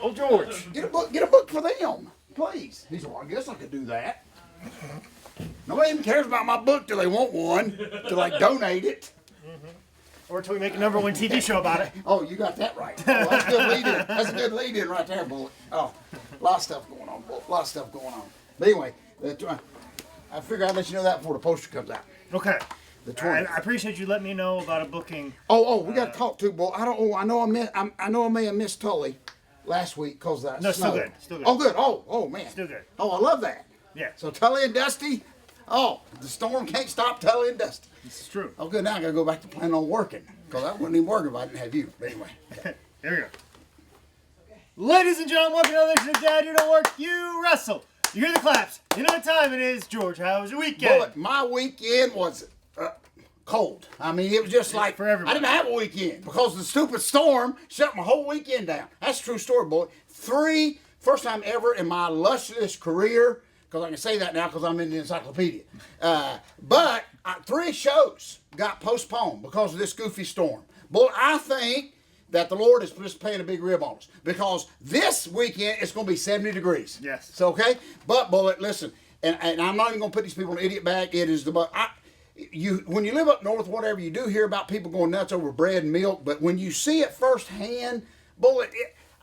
Oh, George. Get a book for them, please. He said, well, I guess I could do that. Nobody even cares about my book till they want one, to like donate it. Or until we make a #1 TV show about it. Oh, you got that right. Oh, that's a good lead-in. That's a good lead-in right there, Bullet. Oh, a lot of stuff going on, Bullet. A lot of stuff going on. But anyway, I figure I'd let you know that before the poster comes out. Okay. The 20th. I appreciate you letting me know about a booking. We got to talk too, Bull. I know I may have missed Tully last week because of that No, snow. still good. Oh, good. Oh, man. Still good. Oh, I love that. Yeah. So Tully and Dusty. Oh, the storm can't stop Tully and Dusty. This is true. Oh, good. Now I got to go back to planning on working because I wouldn't even work if I didn't have you. But anyway. There we go. Ladies and gentlemen, welcome to another edition of Dad, You Don't Work, You Wrestle. You hear the claps. You know what time it is. George, how was your weekend? Bullet, my weekend was cold. I mean, it was just like for everybody. I didn't have a weekend because of the stupid storm shut my whole weekend down. That's a true story, boy. First time ever in my illustrious career, because I can say that now because I'm in the encyclopedia. But 3 shows got postponed because of this goofy storm. Boy, I think that the Lord is just paying a big rib on us because this weekend it's going to be 70 degrees. Yes. So, okay? But, Bullet, listen, and I'm not even going to put these people in the idiot bag. It is when you live up north, whatever, you do hear about people going nuts over bread and milk, but when you see it firsthand, Bullet,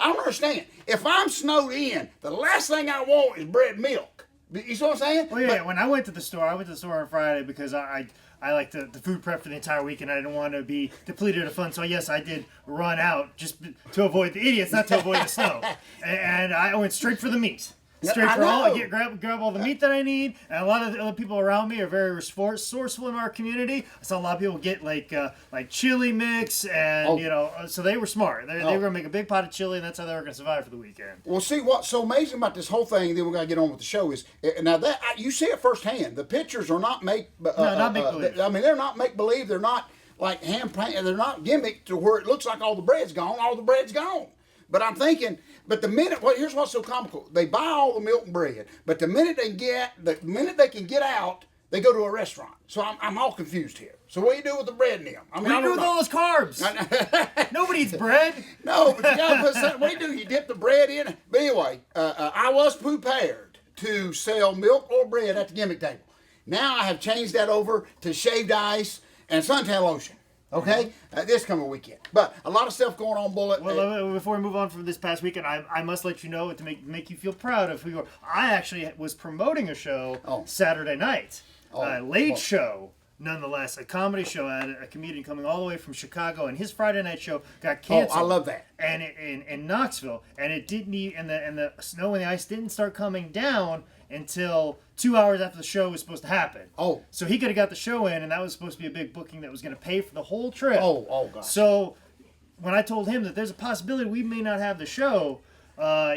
I don't understand. If I'm snowed in, the last thing I want is bread and milk. You see what I'm saying? Well, yeah, when I went to the store on Friday because I like the food prep for the entire week and I didn't want to be depleted of funds. So, yes, I did run out just to avoid the idiots, not to avoid the snow. And I went straight for the meat. Grab all the meat that I need, and a lot of the other people around me are very resourceful in our community. I saw a lot of people get like chili mix, and so they were smart. They were gonna make a big pot of chili, and that's how they were gonna survive for the weekend. Well, see what's so amazing about this whole thing. Then we gotta get on with the show. Is now that you see it firsthand. The pictures are not not make believe. I mean, they're not make believe. They're not like hand painted. They're not gimmicked to where it looks like all the bread's gone. All the bread's gone. But I'm thinking, here's what's so comical. They buy all the milk and bread, but the minute they can get out, they go to a restaurant. So I'm all confused here. So what do you do with the bread and them? I mean, what do you do with all those carbs? Nobody eats bread. No, but you gotta put something. What do you do? You dip the bread in. But anyway, I was prepared to sell milk or bread at the gimmick table. Now I have changed that over to shaved ice and suntan lotion. Okay, this coming weekend, but a lot of stuff going on, Bullet. Well, before we move on from this past weekend, I must let you know to make you feel proud of who you are. I actually was promoting a show Saturday night, late show, nonetheless, a comedy show. I had a comedian coming all the way from Chicago, and his Friday night show got canceled. I love that. And in Knoxville, and it didn't and the snow and the ice didn't start coming down until 2 hours after the show was supposed to happen. Oh. So he could have got the show in, and that was supposed to be a big booking that was going to pay for the whole trip. Oh, gosh. So when I told him that there's a possibility we may not have the show,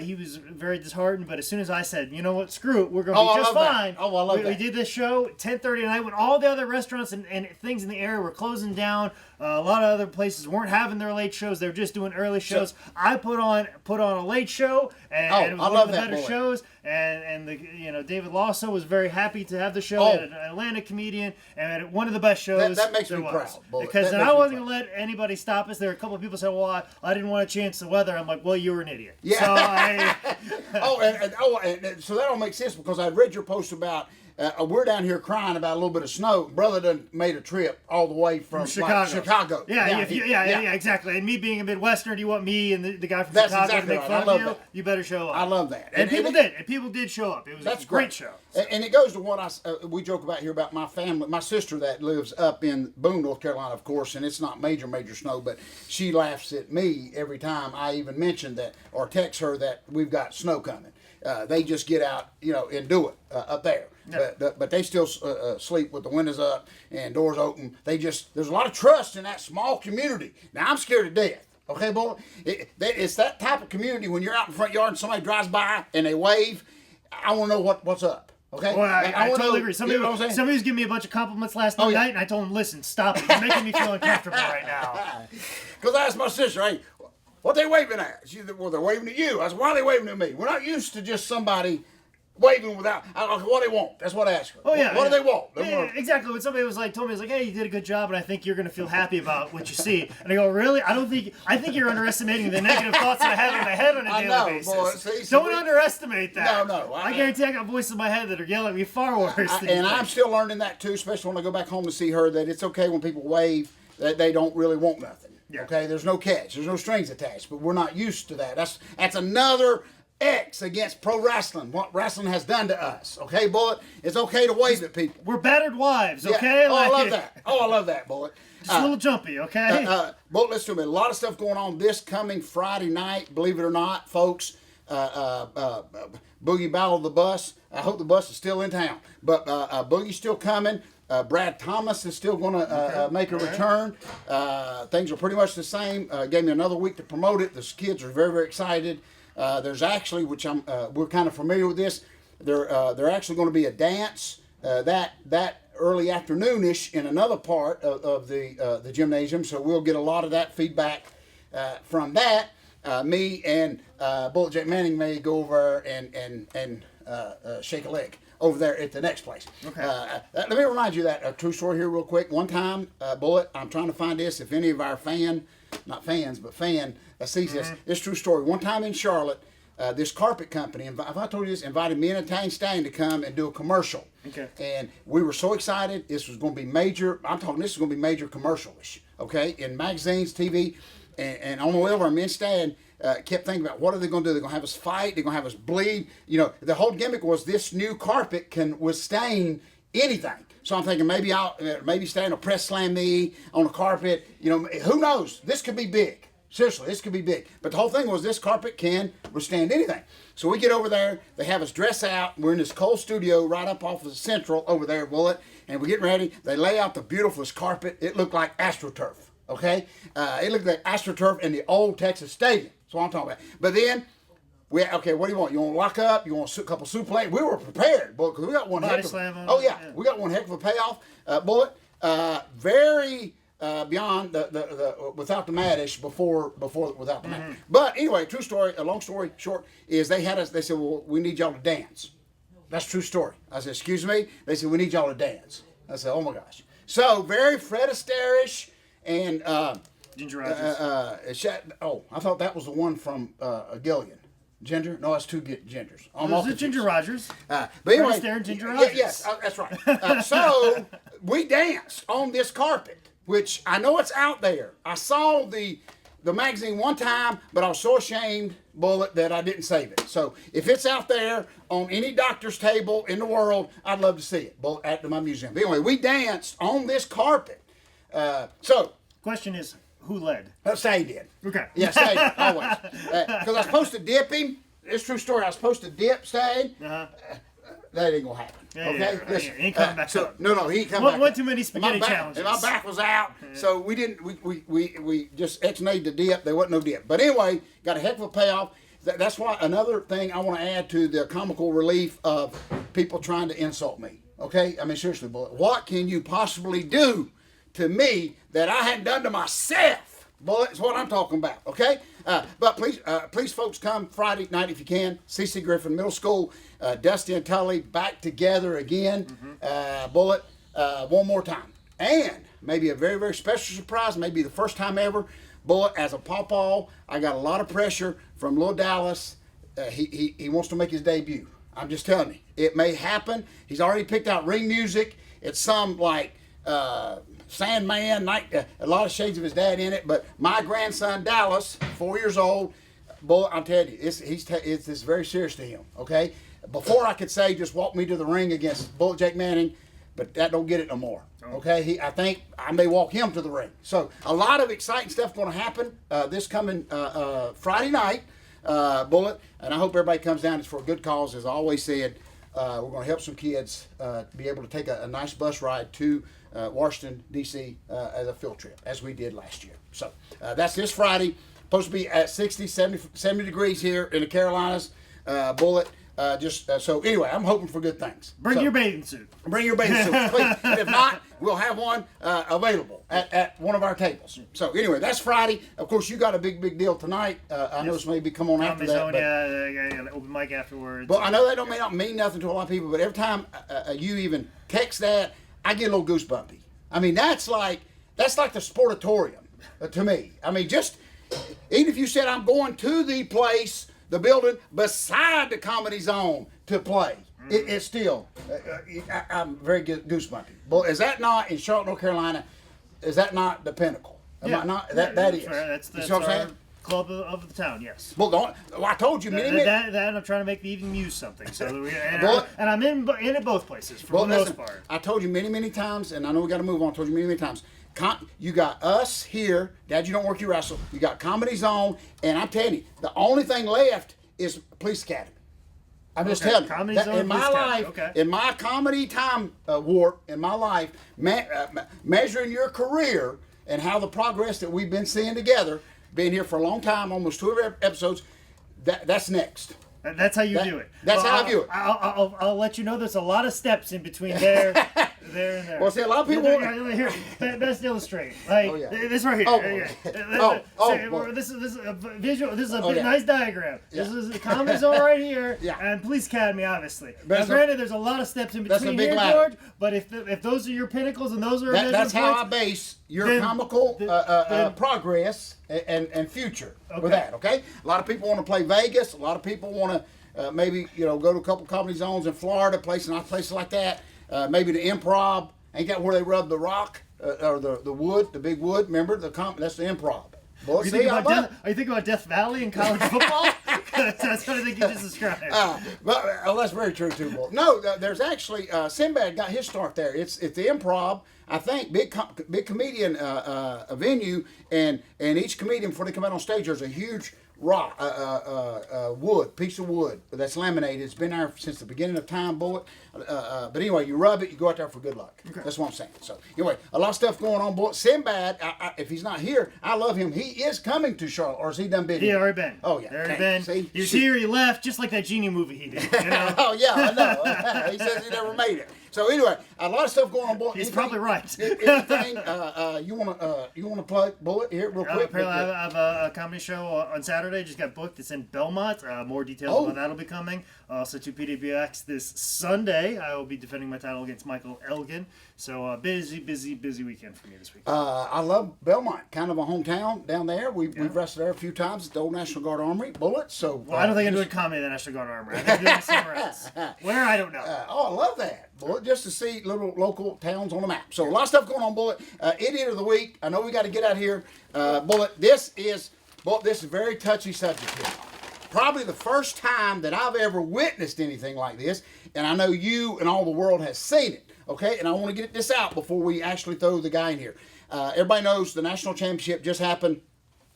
he was very disheartened. But as soon as I said, you know what, screw it, we're going to be just fine. That. Oh, I love that. We did this show at 10:30 at night when all the other restaurants and things in the area were closing down. A lot of other places weren't having their late shows; they were just doing early shows. So, I put on a late show, and it was one of the better shows. And David Lasso was very happy to have the show. An Atlanta comedian, and one of the best shows. That makes me proud, because I wasn't going to let anybody stop us. There were a couple of people said, "Well, I didn't want to chance the weather." I'm like, "Well, you were an idiot." Yeah. So so that don't make sense because I read your post about. We're down here crying about a little bit of snow. Brother done made a trip all the way from Chicago. Yeah, exactly. And me being a Midwesterner, do you want me and the guy from Chicago to make fun of you? That. You better show up. I love that. And people did show up. It was a great show. And it goes to what we joke about here about my family. My sister that lives up in Boone, North Carolina, of course, and it's not major snow, but she laughs at me every time I even mention that or text her that we've got snow coming. They just get out, and do it up there. Yeah. But they still sleep with the windows up and doors open. There's a lot of trust in that small community. Now, I'm scared to death. Okay, boy? It's that type of community when you're out in the front yard and somebody drives by and they wave. I want to know what's up. Okay? Well, I totally agree. Somebody was giving me a bunch of compliments last night, and I told him, listen, stop it. You're making me feel uncomfortable right now. Because I asked my sister, hey, what they waving at? She said, well, they're waving at you. I said, why are they waving at me? We're not used to just somebody waving without. What do they want? That's what I asked her. Oh yeah. What do they want? Yeah, exactly. When somebody told me, hey, you did a good job, and I think you're going to feel happy about what you see. And I go, really? I think you're underestimating the negative thoughts that I have in my head on a daily basis. Boy, Don't underestimate that. No. I guarantee I got voices in my head that are yelling at me far worse. And I'm still learning that too, especially when I go back home to see her, that it's okay when people wave that they don't really want nothing. Yeah. Okay, there's no catch, there's no strings attached, but we're not used to that. That's another X against pro wrestling, what wrestling has done to us. Okay, Bullet? It's okay to wave at people. We're battered wives, okay? Yeah. Oh, I love that. I love that, Bullet. Just a little jumpy, okay? Bullet, listen to me. A lot of stuff going on this coming Friday night, believe it or not, folks. Boogie Battle of the Bus. I hope the bus is still in town. But Boogie's still coming. Brad Thomas is still going to make a return. Things are pretty much the same. Gave me another week to promote it. The kids are very, very excited. There's actually, which we're kind of familiar with this. They're actually going to be a dance that early afternoonish in another part of the gymnasium. So we'll get a lot of that feedback from that. Me and Bullet Jack Manning may go over and shake a leg over there at the next place. Okay. Let me remind you that a true story here real quick. One time, Bullet, I'm trying to find this. If any of our fan sees this true story. One time in Charlotte, this carpet company, if I told you this, invited me and Italian Stallion to come and do a commercial. Okay. And we were so excited. This was going to be major. I'm talking this is going to be major commercial-ish. Okay, in magazines, TV, and on the level, our men Stallion kept thinking about what are they going to do? They're going to have us fight. They're going to have us bleed. You know, the whole gimmick was this new carpet can withstand anything. So I'm thinking maybe Stallion will press slam me on the carpet. You know, who knows? This could be big. Seriously, this could be big. But the whole thing was this carpet can withstand anything. So we get over there. They have us dress out. We're in this cold studio right up off of the Central over there, Bullet. And we're getting ready. They lay out the beautifulest carpet. It looked like AstroTurf. Okay? It looked like AstroTurf in the old Texas Stadium. That's what I'm talking about. But then, what do you want? You want to lock up? You want a couple suplex? We were prepared, Bullet, because we got one Body heck of slam on Oh, it, yeah. yeah. We got one heck of a payoff, Bullet. Very... beyond the without the madish before without the mad. But anyway, true story, a long story short, is they had us, they said, well, we need y'all to dance. That's true story. I said, excuse me? They said, we need y'all to dance. I said, oh my gosh. So very Fred Astaire-ish and Ginger Rogers. I thought that was the one from Gillian. Ginger? No, that's two gingers. Was it Ginger Rogers? But anyway, Fred Astaire and Ginger Rogers. Yes, that's right. So we danced on this carpet, which I know it's out there. I saw the magazine one time, but I was so ashamed, Bullet, that I didn't save it. So if it's out there on any doctor's table in the world, I'd love to see it, Bullet, at my museum. But anyway, we danced on this carpet. Question is, who led? Say did. Okay. Yeah, Say did, always. Because I was supposed to dip him. It's a true story. I was supposed to dip Say. That ain't gonna happen. Yeah, okay, yeah, he ain't coming back up. No, he ain't coming back. One too many spaghetti challenges. And my back was out, Mm-hmm. so we didn't. We just ex-nayed the dip. There wasn't no dip. But anyway, got a heck of a payoff. That's why another thing I want to add to the comical relief of people trying to insult me. Okay, I mean seriously, Bullet. What can you possibly do to me that I hadn't done to myself? Bullet is what I'm talking about. Okay. But please, folks, come Friday night if you can. C.C. Griffin Middle School, Dusty and Tully back together again. Bullet, one more time. And maybe a very, very special surprise, maybe the first time ever. Bullet, as a pawpaw, I got a lot of pressure from Lil Dallas. He wants to make his debut. I'm just telling you. It may happen. He's already picked out ring music. It's some like... Sandman, a lot of shades of his dad in it, but my grandson Dallas, 4 years old, boy, I'm telling you, it's very serious to him. Okay, before I could say just walk me to the ring against Bullet Jake Manning, but that don't get it no more. Okay, I think I may walk him to the ring. So a lot of exciting stuff going to happen this coming Friday night, Bullet, and I hope everybody comes down. It's for a good cause, as I always said. We're going to help some kids be able to take a nice bus ride to Washington, D.C. As a field trip, as we did last year. So that's this Friday. Supposed to be at 60, 70 degrees here in the Carolinas. Bullet, So anyway, I'm hoping for good things. Bring So, your bathing suit. Bring your bathing suit, please. And if not, we'll have one available at one of our tables. So anyway, that's Friday. Of course, you got a big deal tonight. I know this maybe come on after that. Yeah, open mic afterwards. Well, I know that may not mean nothing to a lot of people, but every time you even text that, I get a little goosebumpy. I mean, that's like the sportatorium to me. I mean, just even if you said I'm going to the place, the building beside the Comedy Zone to play, it's still I'm very goosebumpy. But is that not in Charlotte, North Carolina? Is that not the pinnacle? Am I not? That is. That's you know what I'm saying? Club of the town, yes. Well, I told you many. That I'm trying to make the evening muse something. So and I'm in it both places for the most part. I told you many times, and I know we got to move on. I told you many times. You got us here, Dad. You don't work, you wrestle. You got Comedy Zone, and I'm telling you, the only thing left is Police Academy. I'm just telling you. Comedy Zone, in my life, in my comedy time warp, in my life, measuring your career and how the progress that we've been seeing together. Been here for a long time, almost 200 episodes. That's next. That's how you do it. That's how I view it. I'll let you know there's a lot of steps in between there and there. Well, see, a lot of people. Here, best illustrate. Like this right here. This is a visual. This is a nice diagram. Yeah. This is the Comedy Zone right here, Yeah. and Police Academy, obviously. But granted, there's a lot of steps in between here, ladder. George. But if those are your pinnacles and those are that's how I points, base your comical progress and future with that. Okay, a lot of people want to play Vegas. A lot of people want to maybe go to a couple comedy zones in Florida, places like that. Maybe the Improv. Ain't that where they rub the rock or the wood, the big wood? Remember that's the Improv. Boy, are you thinking about Death Valley in college football? That's what I think you just described. That's very true too, boy. No, there's actually Sinbad got his start there. It's the Improv. I think big comedian venue, and each comedian before they come out on stage, there's a huge rock, piece of wood that's laminated. It's been there since the beginning of time, Bullet. But anyway, you rub it, you go out there for good luck. Okay. That's what I'm saying. So anyway, a lot of stuff going on, Bullet. Sinbad, if he's not here, I love him. He is coming to Charlotte, or has he done been? He already been. Oh yeah, already been. See? He was here, he left, just like that Genie movie he did. You know? Oh yeah, I know. He says he never made it. So anyway, a lot of stuff going on, Bullet. He's probably right. Anything you wanna plug, Bullet, here real quick? Apparently, I have a comedy show on Saturday. Just got booked. It's in Belmont. More details about that will be coming. Also to PWX this Sunday, I will be defending my title against Michael Elgin. So busy weekend for me this week. I love Belmont, kind of a hometown down there. We've wrestled there a few times at the old National Guard Armory, Bullet. So I don't think I'm doing comedy at the National Guard Armory. I think I'm doing it somewhere else. Where I don't know. I love that, Bullet, just to see little local towns on the map. So a lot of stuff going on, Bullet. Idiot of the week. I know we got to get out of here, Bullet. This is a very touchy subject here. Probably the first time that I've ever witnessed anything like this, and I know you and all the world has seen it. Okay, and I want to get this out before we actually throw the guy in here. Everybody knows the national championship just happened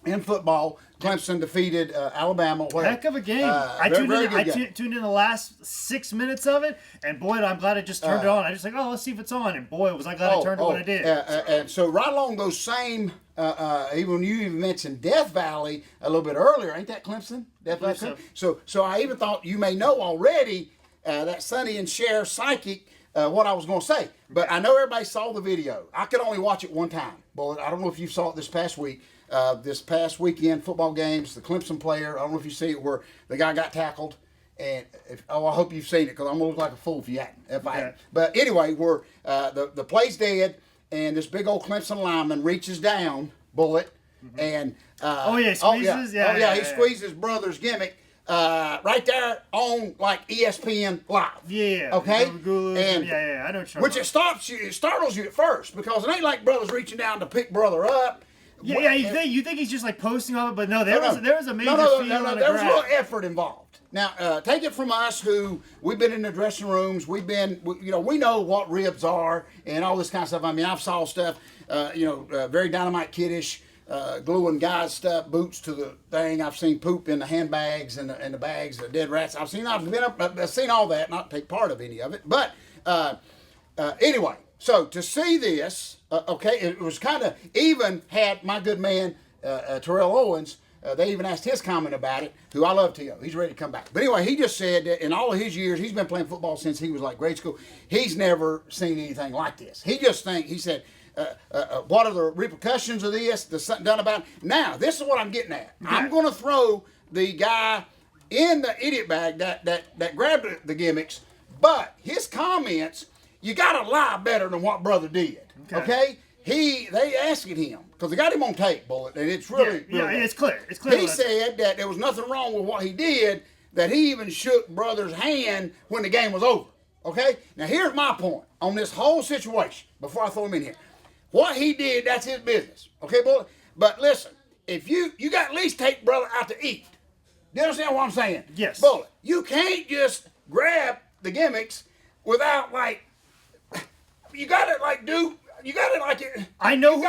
in football. Clemson defeated Alabama. Heck of a game. I tuned in the last 6 minutes of it, and boy, I'm glad I just turned it on. I just let's see if it's on, and boy, was I glad I turned it when I did. And so right along those same, even you even mentioned Death Valley a little bit earlier. Ain't that Clemson? Death Valley. So I even thought you may know already that Sonny and Cher psychic. What I was going to say, but I know everybody saw the video. I could only watch it one time. But I don't know if you saw it this past week. This past weekend, football games, the Clemson player, I don't know if you see it, where the guy got tackled. And I hope you've seen it, because I'm going to look like a fool if you hadn't. But anyway, where the play's dead, and this big old Clemson lineman reaches down, Bullet, and he squeezes? He squeezes his brother's gimmick. Right there on like ESPN Live. Yeah. Okay. And I know. Which it startles you at first, because it ain't like brother's reaching down to pick brother up. You think he's just like posting on it, but no, there was a major field on the there was a ground. little effort involved. Now, take it from us who we've been in the dressing rooms, we know what ribs are and all this kind of stuff. I mean, I've saw stuff, very Dynamite Kiddish. Gluing guys' stuff, boots to the thing. I've seen poop in the handbags and the bags, the dead rats. I've seen all that, not take part of any of it. But anyway, so to see this, it was kind of even had my good man Terrell Owens they even asked his comment about it, who I love, T.O. He's ready to come back. But anyway, he just said that in all of his years, he's been playing football since he was like grade school. He's never seen anything like this. He said, what are the repercussions of this? There's something done about it. Now, this is what I'm getting at. Okay. I'm going to throw the guy in the idiot bag that grabbed the gimmicks, but his comments, you got to lie better than what brother did. Okay? They asking him, because they got him on tape, Bullet, and it's really, it's clear. It's clear. He said that there was nothing wrong with what he did, that he even shook brother's hand when the game was over. Okay? Now, here's my point on this whole situation, before I throw him in here. What he did, that's his business. Okay, Bullet? But listen, if you got to at least take brother out to eat. Do you understand what I'm saying? Yes. Bullet, you can't just grab the gimmicks without, like, you got to, like, do... You got it like it. I know who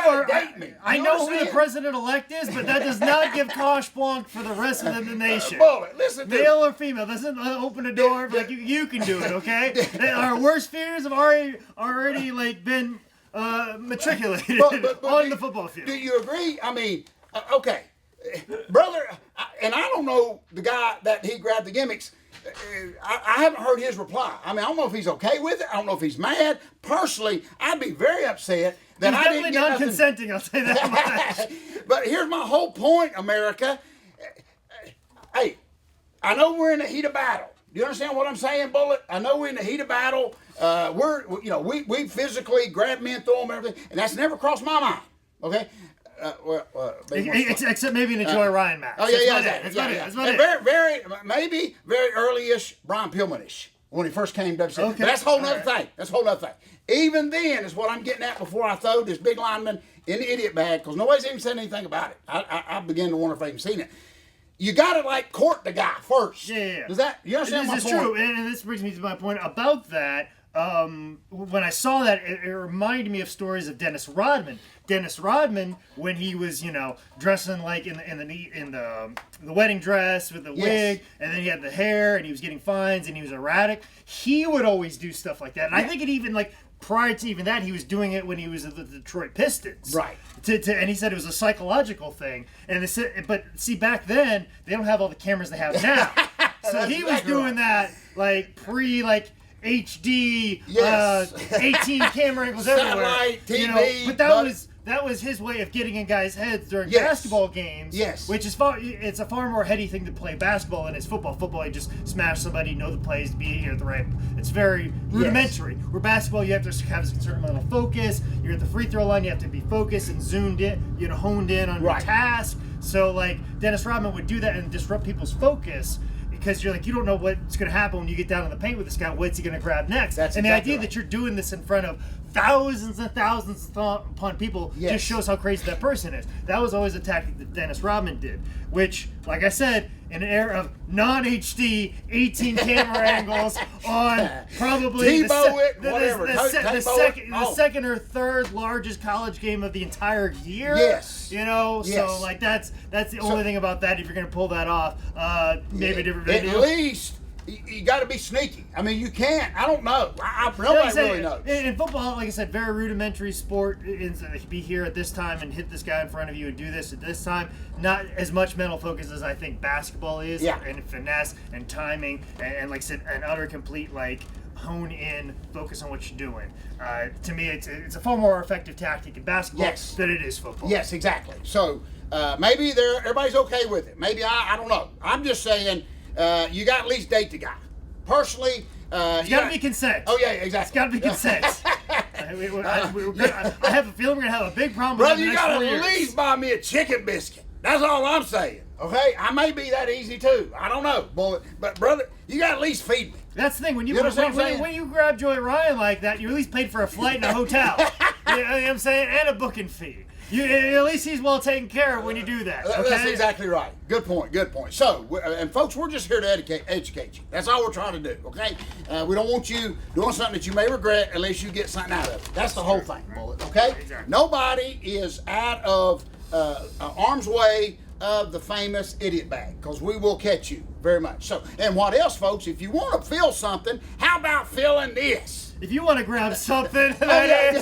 I know who the president-elect is, but that does not give carte blanche for the rest of the nation. Bullet, listen to male or female doesn't open a door like you can do it. Okay, our worst fears have already like been matriculated on the football field. Do you agree? I mean, okay, brother, and I don't know the guy that he grabbed the gimmicks. I haven't heard his reply. I mean, I don't know if he's okay with it. I don't know if he's mad. Personally, I'd be very upset that I didn't get non-consenting. I'll say that much. But here's my whole point, America. Hey, I know we're in the heat of battle. Do you understand what I'm saying, Bullet? I know we're in the heat of battle. We physically grab men, throw them, everything, and that's never crossed my mind. Okay. Except maybe in the Joy Ryan match. Oh yeah, that's about it. Very early-ish Brian Pillman-ish when he first came to WCW. Okay. But that's a whole other thing. That's a whole other thing. Even then is what I'm getting at before I throw this big lineman in the idiot bag, because nobody's even said anything about it. I begin to wonder if they've even seen it. You got to like court the guy first. Yeah. Does that? You understand my point? This is true, and this brings me to my point about that. When I saw that, it reminded me of stories of Dennis Rodman. Dennis Rodman, when he was, dressing like in the wedding dress with the wig, and then he had the hair, and he was getting fines, and he was erratic. He would always do stuff like that, and I think it even prior to even that, he was doing it when he was at the Detroit Pistons. Right. And he said it was a psychological thing. But see, back then they don't have all the cameras they have now, so he was doing that HD, 18 camera angles everywhere. Satellite, TV. But that was his way of getting in guys' heads during basketball games. Yes. Which is it's a far more heady thing to play basketball than it's football. Football, you just smash somebody, know the plays, be here at the right. It's very rudimentary. Where basketball, you have to have a certain amount of focus. You're at the free throw line, you have to be focused and zoomed in, honed in on your task. So Dennis Rodman would do that and disrupt people's focus. Because you're you don't know what's going to happen when you get down in the paint with this guy. What's he going to grab next? The idea that you're doing this in front of thousands and thousands upon people just shows how crazy that person is. That was always a tactic that Dennis Rodman did, which, like I said, in an era of non-HD 18 camera angles on probably the second or third largest college game of the entire year. Yes. So that's the only thing about that. If you're going to pull that off, maybe a different video. At least you got to be sneaky. I mean, you can't. I don't know. Nobody really knows. In football, like I said, very rudimentary sport. Be here at this time and hit this guy in front of you and do this at this time. Not as much mental focus as I think basketball is. Yeah. And finesse and timing and like I said, an utter complete hone in, focus on what you're doing. To me, it's a far more effective tactic in basketball than it is football. Yes, exactly. So maybe everybody's okay with it. Maybe I don't know. I'm just saying. You got to at least date the guy. Personally, it's got to be consent. Oh yeah, exactly. It's got to be consent. I have a feeling we're gonna have a big problem. Brother, you got to at least buy me a chicken biscuit. That's all I'm saying. Okay, I may be that easy too. I don't know, but brother, you got to at least feed me. That's the thing. When you grab Joy Ryan like that, you at least paid for a flight and a hotel. You know what I'm saying, and a booking fee. At least he's well taken care of when you do that. Okay? That's exactly right. Good point. So, and folks, we're just here to educate you. That's all we're trying to do, okay? We don't want you doing something that you may regret unless you get something out of it. That's the whole thing, Bullet, okay? Exactly. Nobody is out of arm's way of the famous idiot bag, because we will catch you very much. So, and what else, folks? If you want to feel something, how about feeling this? If you want to grab something, yeah.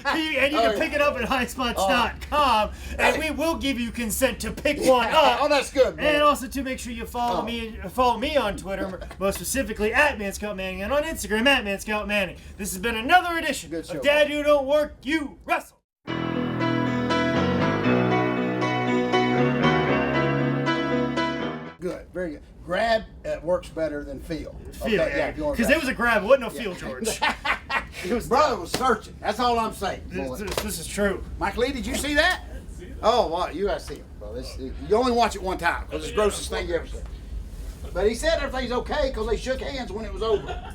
and you can pick it up at highspots.com, and we will give you consent to pick one up. Oh, that's good, man. And also to make sure you follow me on Twitter, most specifically at Manscout Manning, and on Instagram at Manscout Manning. This has been another edition of Dad You Don't Work, You Wrestle. Good, very good. Grab works better than feel. Feel, yeah. Because it was a grab, it wasn't no feel, George. Brother was searching. That's all I'm saying. This is true. Mike Lee, did you see that? Oh, wow, you gotta see it, bro. You only watch it one time because it's the grossest thing you ever seen. But he said everything's okay because they shook hands when it was over.